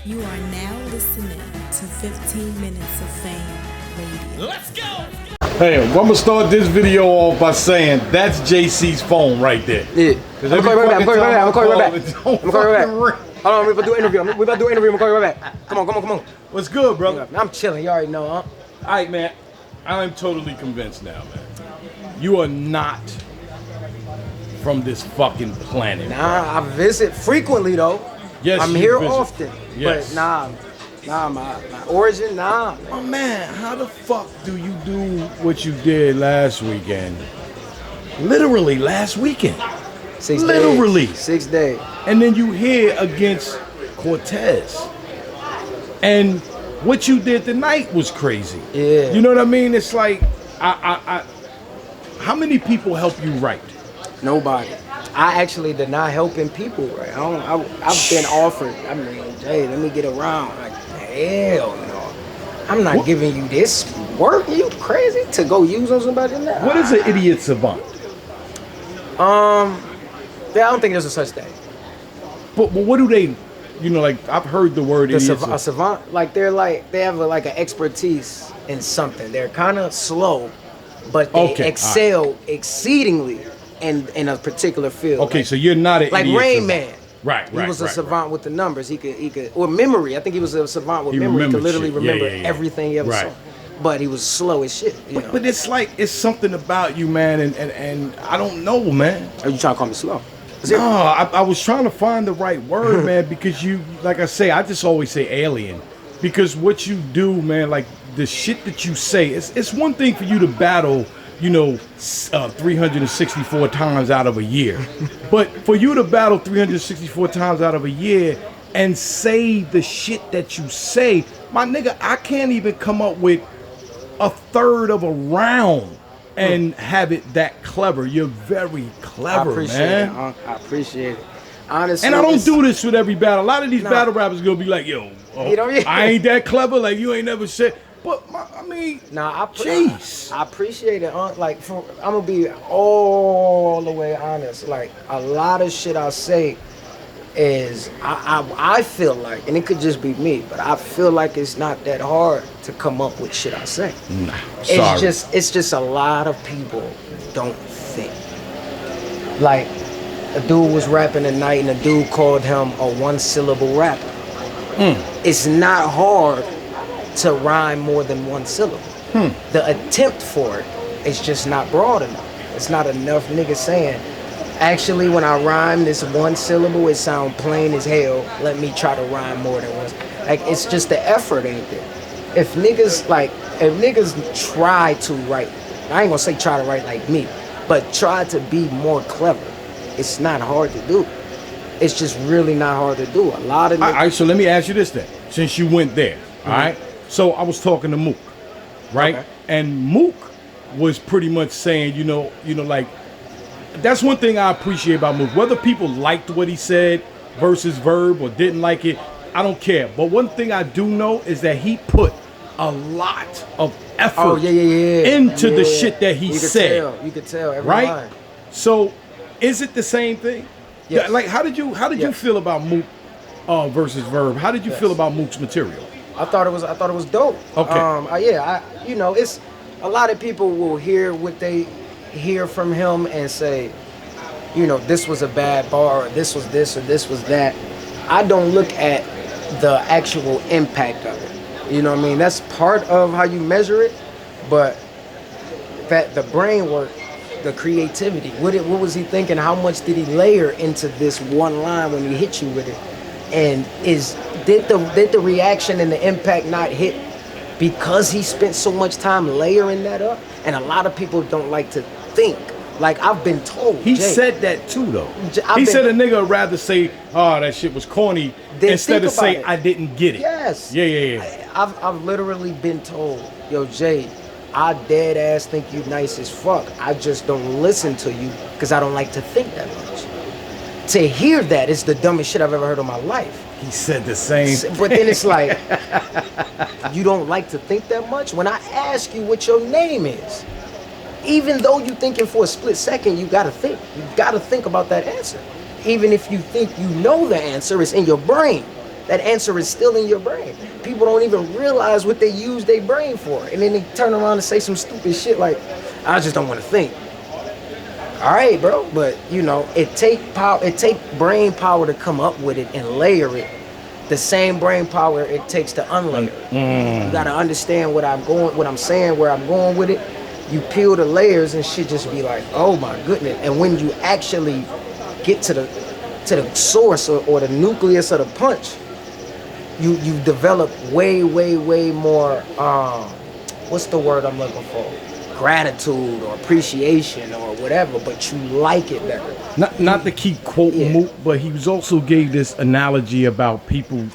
You are now listening to 15 Minutes of Fame Radio. Let's go! Hey, I'm gonna start this video off by saying that's JC's phone right there. Yeah. I'm calling you right back. Hold on, we about to do an interview. We about to do an interview. I'm calling you right back. Come on. What's good, brother? I'm chilling. You already know, huh? All right, man. I'm totally convinced now, man. You are not from this fucking planet. Nah, I visit frequently though. Yes, I'm you here visit. often. Yes. But my origin, nah. Oh man, how the fuck do you do what you did last weekend? Literally last weekend. 6 days. Literally. 6 days. And then you here against Cortez. And what you did tonight was crazy. Yeah. You know what I mean? It's like, how many people help you write? Nobody. I actually did not helping people, right? I've been offered. I mean, Jay, let me get around. Like, hell no. I'm not giving you this work. You crazy to go use on somebody? Nah. What is an idiot savant? Yeah, I don't think there's a such thing. But what do they, you know, like, I've heard the word A idiot savant, like they have like an expertise in something. They're kind of slow, but they excel exceedingly in a particular field. Okay, so you're not an like idiot Rain savant. Man. Right. He was a savant with the numbers. He could, or memory. I think he was a savant with memory. He could literally remember everything he ever saw. But he was slow as shit. You know? But it's like, it's something about you, man, and I don't know, man. Are you trying to call me slow? No, I was trying to find the right word, man, because you, like I say, I just always say alien. Because what you do, man, like the shit that you say, it's one thing for you to battle, you know, 364 times out of a year. But for you to battle 364 times out of a year and say the shit that you say, my nigga, I can't even come up with a third of a round and have it that clever. You're very clever, man. I appreciate it. Honestly, and I don't do this with every battle. A lot of these battle rappers gonna be like, yo, I ain't that clever. Like, you ain't never said. But I mean, jeez. I appreciate it. Like, I'm gonna be all the way honest. Like, a lot of shit I say is I feel like, and it could just be me, but I feel like it's not that hard to come up with shit I say. Nah, sorry. It's just a lot of people don't think. Like, a dude was rapping tonight and a dude called him a one-syllable rapper. It's not hard to rhyme more than one syllable. The attempt for it is just not broad enough. It's not enough niggas saying, actually, when I rhyme this one syllable, it sound plain as hell. Let me try to rhyme more than once. Like, it's just the effort ain't there. If niggas try to write, I ain't gonna say try to write like me, but try to be more clever, it's not hard to do. It's just really not hard to do. A lot of niggas. All right, so let me ask you this then, since you went there, all right? So I was talking to Mook, right? Okay. And Mook was pretty much saying, you know, like, that's one thing I appreciate about Mook. Whether people liked what he said versus Verb or didn't like it, I don't care. But one thing I do know is that he put a lot of effort into the shit that he said. You could tell every right? line. So, is it the same thing? Yes. Like, how did you feel about Mook versus Verb? How did you feel about Mook's material? I thought it was dope. Okay. It's a lot of people will hear what they hear from him and say, you know, this was a bad bar, or this was this, or this was that. I don't look at the actual impact of it. You know what I mean? That's part of how you measure it, but that the brain work, the creativity, what was he thinking? How much did he layer into this one line when he hit you with it? And did the reaction and the impact not hit because he spent so much time layering that up? And a lot of people don't like to think. Like, I've been told. He said that too, though. He said a nigga would rather say, oh, that shit was corny, instead of say, I didn't get it. Yes. Yeah. I've literally been told, yo, Jay, I dead ass think you nice as fuck. I just don't listen to you because I don't like to think that much. To hear that is the dumbest shit I've ever heard in my life. He said the same. But then it's like, you don't like to think that much? When I ask you what your name is, even though you're thinking for a split second, you gotta think. You gotta think about that answer. Even if you think you know the answer, it's in your brain. That answer is still in your brain. People don't even realize what they use their brain for. And then they turn around and say some stupid shit like, I just don't want to think. All right, bro, but you know, it take brain power to come up with it and layer it. The same brain power it takes to unlayer it. You gotta understand what I'm saying, where I'm going with it. You peel the layers and shit just be like, oh my goodness. And when you actually get to the source or the nucleus of the punch, you develop way more what's the word I'm looking for? Gratitude or appreciation or whatever, but you like it better. Not to keep quoting Mook, but he was also gave this analogy about people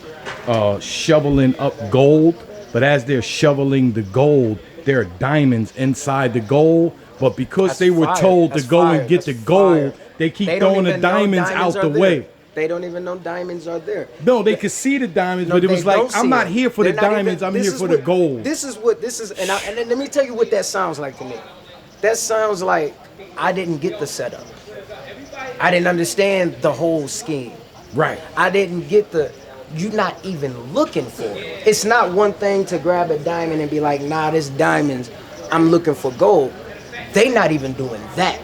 shoveling up gold, but as they're shoveling the gold, there are diamonds inside the gold, but because they were told to go and get the gold, they keep throwing the diamonds out the way. They don't even know diamonds are there. No, they could see the diamonds, but it was like, I'm not here for the diamonds, I'm here for the gold. This is, and then let me tell you what that sounds like to me. That sounds like I didn't get the setup. I didn't understand the whole scheme. Right. I didn't get you're not even looking for it. It's not one thing to grab a diamond and be like, nah, this diamonds, I'm looking for gold. They not even doing that.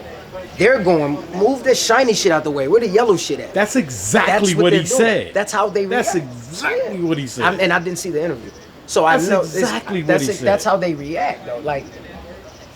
They're going, move this shiny shit out the way. Where the yellow shit at? That's exactly what he said. That's how they react. That's exactly what he said. And I didn't see the interview. So I know exactly what he said. That's how they react, though. Like,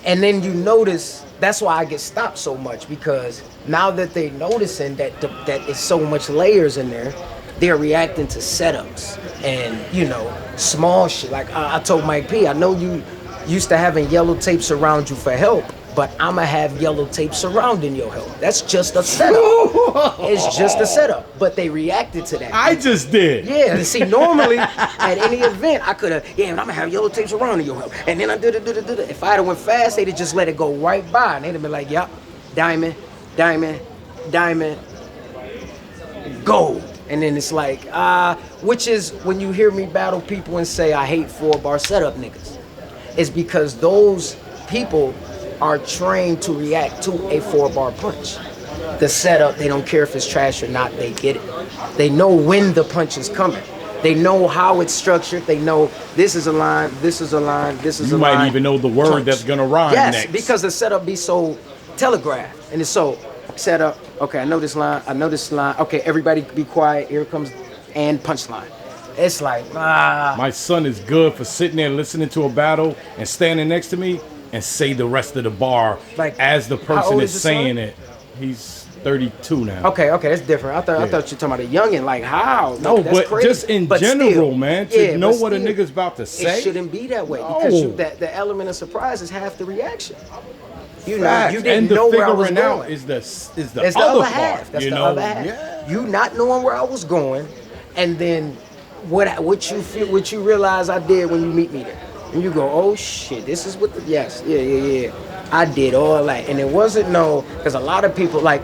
and then you notice, that's why I get stopped so much, because now that they're noticing that it's so much layers in there, they're reacting to setups and, you know, small shit. Like I told Mike P, I know you used to having yellow tapes around you for help, but I'ma have yellow tape surrounding your help. That's just a setup. It's just a setup. But they reacted to that. I just did. Yeah, see, normally at any event, I could have, I'm gonna have yellow tape surrounding your help. And then I did it. If I'd have went fast, they'd have just let it go right by. And they'd have been like, yep, diamond, gold. And then it's like, which is when you hear me battle people and say I hate 4-bar setup niggas. It's because those people are trained to react to a 4-bar punch. The setup, they don't care if it's trash or not, they get it. They know when the punch is coming. They know how it's structured. They know this is a line, this is a line, this is a line. You might even know the word punch that's gonna rhyme next. Yes, because the setup be so telegraphed. And it's so set up, okay, I know this line, okay, everybody be quiet, here comes, and punchline. It's like, My son is good for sitting there listening to a battle and standing next to me and say the rest of the bar like, as the person is saying it. He's 32 now. Okay, that's different. I thought you were talking about a youngin'. Like, how? No, that's but crazy. just in general, man, to know what a nigga's about to say. It shouldn't be that way because the element of surprise is half the reaction. You know, you didn't and know where I was figuring going. out is the other other half. part. That's you the know? other half. Yeah. You not knowing where I was going, and then what you realize I did when you meet me there. And you go, oh shit, this is what yeah. I did all that. And it wasn't because a lot of people, like,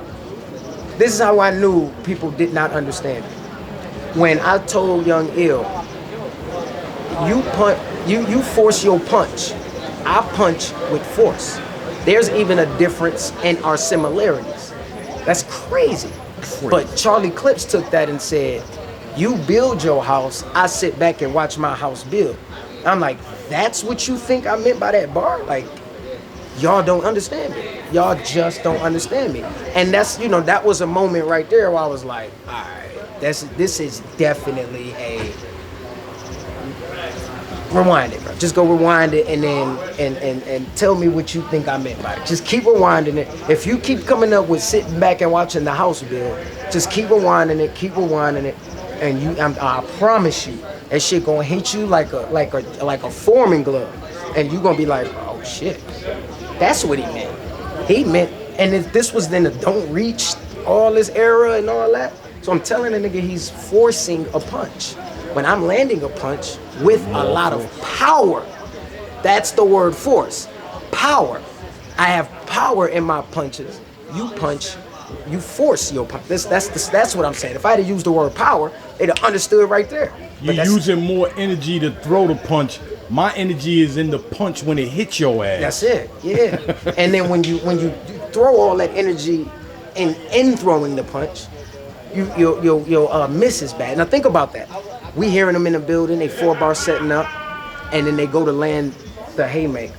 this is how I knew people did not understand it. When I told Young Ill, you force your punch. I punch with force. There's even a difference in our similarities. That's crazy. But Charlie Clips took that and said, you build your house, I sit back and watch my house build. I'm like, that's what you think I meant by that bar? Like, y'all don't understand me. Y'all just don't understand me. And that's, that was a moment right there where I was like, all right, this is definitely a rewind it, bro. Just go rewind it and then and tell me what you think I meant by it. Just keep rewinding it. If you keep coming up with sitting back and watching the house build, just keep rewinding it, and I promise you, that shit gonna hit you like a foreman glove, and you gonna be like, oh shit, that's what he meant. He meant, and if this was then the don't reach all this era and all that. So I'm telling the nigga he's forcing a punch. When I'm landing a punch with a lot of power, that's the word force. Power. I have power in my punches. You punch, you force your punch. That's what I'm saying. If I had to use the word power, they'd have understood right there. You're using more energy to throw the punch. My energy is in the punch when it hits your ass. That's it. Yeah. And then when you throw all that energy in throwing the punch, your miss is bad. Now think about that. We hearing them in the building, they 4-bar setting up, and then they go to land the haymaker,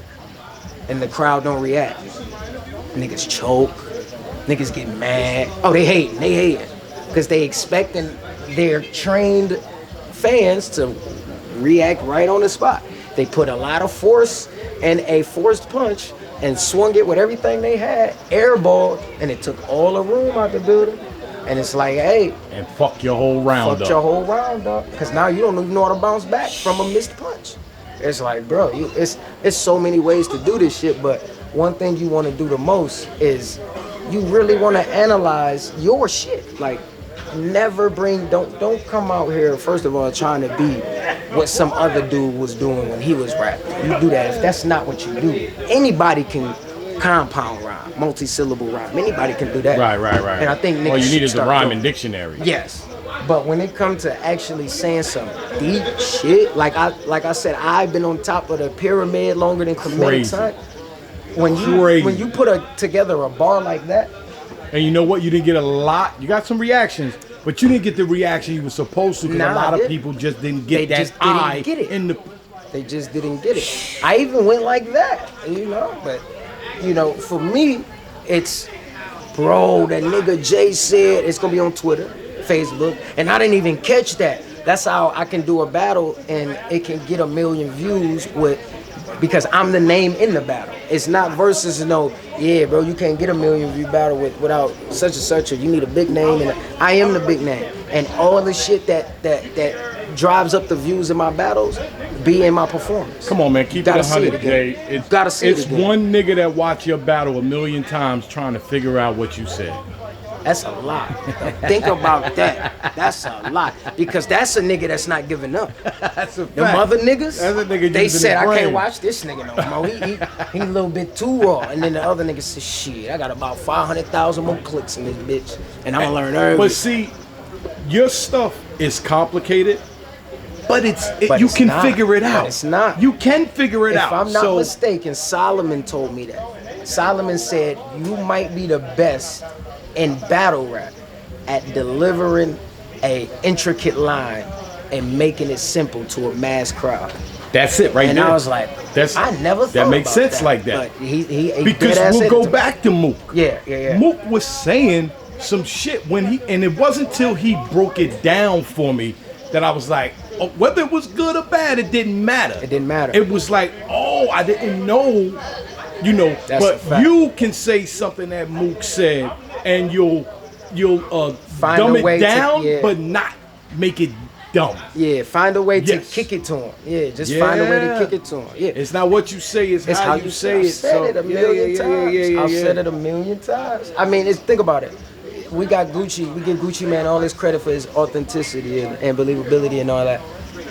and the crowd don't react. Niggas choke, niggas get mad. Oh, they hating, because they expecting their trained fans to react right on the spot. They put a lot of force and a forced punch and swung it with everything they had, airballed, and it took all the room out the building. And it's like, hey. And fuck your whole round up. Fuck your whole round up. Because now you don't even know how to bounce back from a missed punch. It's like, bro, it's so many ways to do this shit, but one thing you want to do the most is you really want to analyze your shit. Like, never don't come out here, first of all, trying to be what some other dude was doing when he was rapping. You do that. If that's not what you do, anybody can compound rhyme, multi-syllable rhyme. Anybody can do that. Right. And I think niggas all you need is a start rhyming doing. dictionary. Yes. But when it comes to actually saying some deep shit, like I said, I've been on top of the pyramid longer than comedic time. When you put together a bar like that, and you know what? You didn't get a lot. You got some reactions, but you didn't get the reaction you were supposed to. Because a lot of people just didn't get that eye in the. They just didn't get it. I even went like that, you know. But you know, for me, it's bro. That nigga Jay said it's gonna be on Twitter, Facebook, and I didn't even catch that. That's how I can do a battle and it can get 1 million views because I'm the name in the battle. It's not versus yeah, bro, you can't get 1 million view battle without such and such, or you need a big name, and I am the big name. And all the shit that drives up the views in my battles be in my performance. Come on, man, keep it 100, Jay. It's again. one nigga that watch your battle 1 million times trying to figure out what you said. That's a lot. Think about that. That's a lot. Because that's a nigga that's not giving up. That's a fact. Them other niggas, that's a nigga they said, I can't watch this nigga no more. He a little bit too raw. And then the other nigga said, shit, I got about 500,000 more clicks in this bitch. And I'm going to learn everything. But see, your stuff is complicated, but you can not. figure it out. But it's not. You can figure it out. If I'm not mistaken, Solomon told me that. Solomon said, you might be the best in battle rap at delivering a intricate line and making it simple to a mass crowd. That's it right there. And I was like, I never thought that makes about sense that. like that. But he because we'll go back to Mook. Yeah. Mook was saying some shit and it wasn't till he broke it down for me that I was like, whether it was good or bad, it didn't matter. It didn't matter. It was like, I didn't know, That's but you can say something that Mook said and you'll find dumb a way it down, to, but not make it dumb. Yeah, find a way to kick it to him. Yeah, just find a way to kick it to him. Yeah, it's not what you say; it's how you say it. I've said it a million times. I've said it a million times. I mean, think about it. We got Gucci. We give Gucci Man all his credit for his authenticity and believability and all that.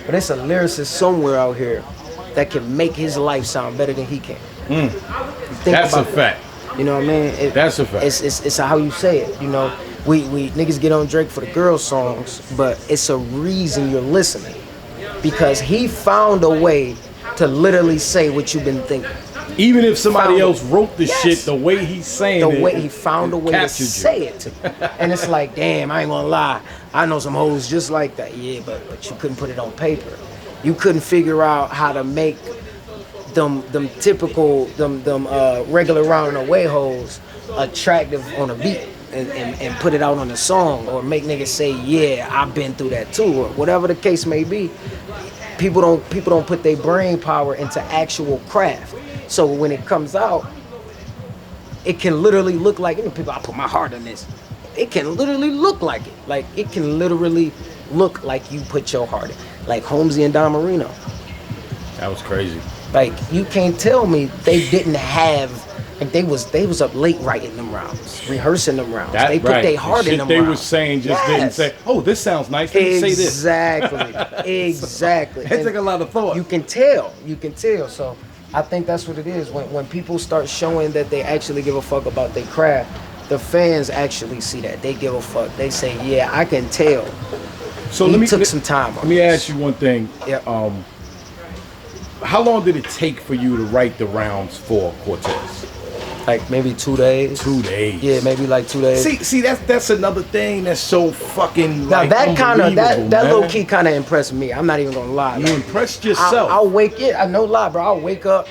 But it's a lyricist somewhere out here that can make his life sound better than he can. That's a fact. You know what I mean? That's a fact. It's how you say it. You know, we niggas get on Drake for the girl songs, but it's a reason you're listening because he found a way to literally say what you've been thinking. Even if somebody else wrote the shit, the way he's saying it, the way he found a way to say it, and it's like, damn, I ain't gonna lie, I know some hoes just like that. Yeah, but you couldn't put it on paper. You couldn't figure out how to make them typical regular round and away hoes attractive on a beat and put it out on a song, or make niggas say, yeah, I've been through that too, or whatever the case may be. People don't put their brain power into actual craft. So when it comes out, it can literally look like, people, I put my heart in this. It can literally look like it. Like, it can literally look like you put your heart in. Like Holmesy and Don Marino. That was crazy. Like, you can't tell me they didn't have, like, they was up late writing them rounds, rehearsing them rounds. They put their heart in them they rounds. They was saying didn't say, oh, this sounds nice, let me say this. Exactly. It took a lot of thought. You can tell. So I think that's what it is. When people start showing that they actually give a fuck about their craft, the fans actually see that. They give a fuck. They say, yeah, I can tell. So he took some time on Let me ask you one thing. Yep. How long did it take for you to write the rounds for Cortez? Like maybe 2 days. 2 days. Yeah, maybe like 2 days. See, that's another thing that's so fucking Now like, that kind of that man. low key kind of impressed me. I'm not even gonna lie. You impressed yourself. I'll wake it. I no lie, bro. I'll wake up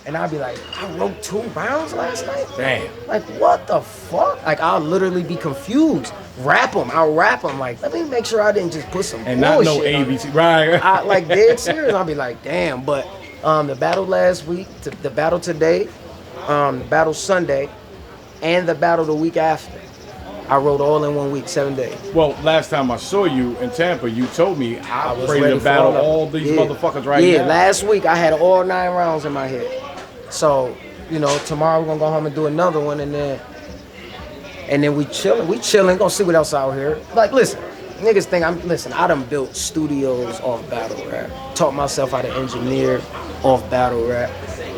and I'll be like, I wrote 2 rounds last night. Damn. Like what the fuck? Like I'll literally be confused. I'll rap them. Like let me make sure I didn't just put some and not no bullshit on it. ABC, right? I like dead serious. I'll be like, damn. But the battle last week, the battle today, the battle Sunday, and the battle the week after, I wrote all in 1 week, 7 days. Well, last time I saw you in Tampa, you told me I was ready ready to for battle all all these motherfuckers right now. Yeah, last week I had all 9 rounds in my head. So, you know, tomorrow we're gonna go home and do another one, and then we chilling, gonna see what else out here. Like, listen, niggas think I done built studios off battle rap. Taught myself how to engineer off battle rap.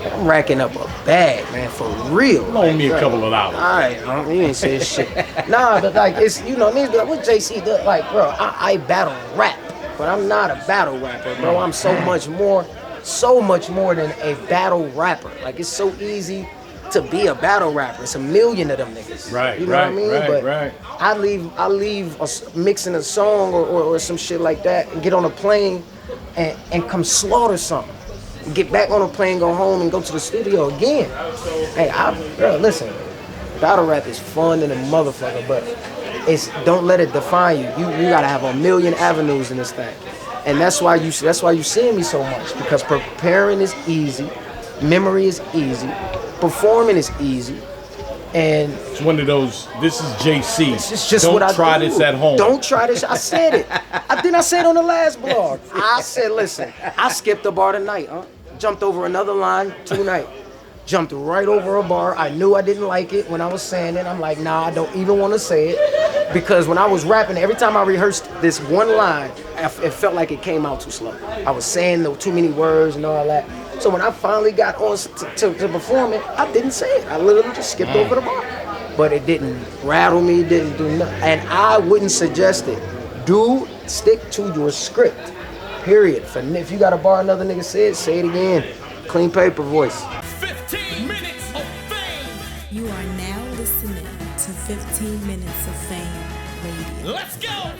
I'm racking up a bag, man, for real. Loan me a couple of dollars. All right, you ain't saying shit. Nah, but like, it's, you know, niggas be like, what JC do? Like, bro, I battle rap, but I'm not a battle rapper, bro. I'm so much more than a battle rapper. Like, it's so easy to be a battle rapper. It's a million of them niggas. Right, you know what I mean? Right. I leave mixing a song or some shit like that and get on a plane and come slaughter something. Get back on a plane, go home, and go to the studio again. Hey, bro, listen, battle rap is fun and a motherfucker, but don't let it define you. You gotta have a million avenues in this thing, and that's why you seeing me so much, because preparing is easy, memory is easy, performing is easy, and it's one of those. This is JC. It's just Don't what I try do. this at home. Don't try this. I said it. I said it on the last blog. I said, listen, I skipped a bar tonight, jumped over another line tonight. Jumped right over a bar. I knew I didn't like it when I was saying it. I'm like, nah, I don't even want to say it. Because when I was rapping, every time I rehearsed this one line, it felt like it came out too slow. I was saying too many words and all that. So when I finally got on to perform it, I didn't say it. I literally just skipped over the bar. But it didn't rattle me, didn't do nothing. And I wouldn't suggest it. Stick to your script, period. If you got a bar another nigga said, say it again. Clean paper voice. 15 minutes of fame. You are now listening to 15 Minutes of Fame Radio. Let's go.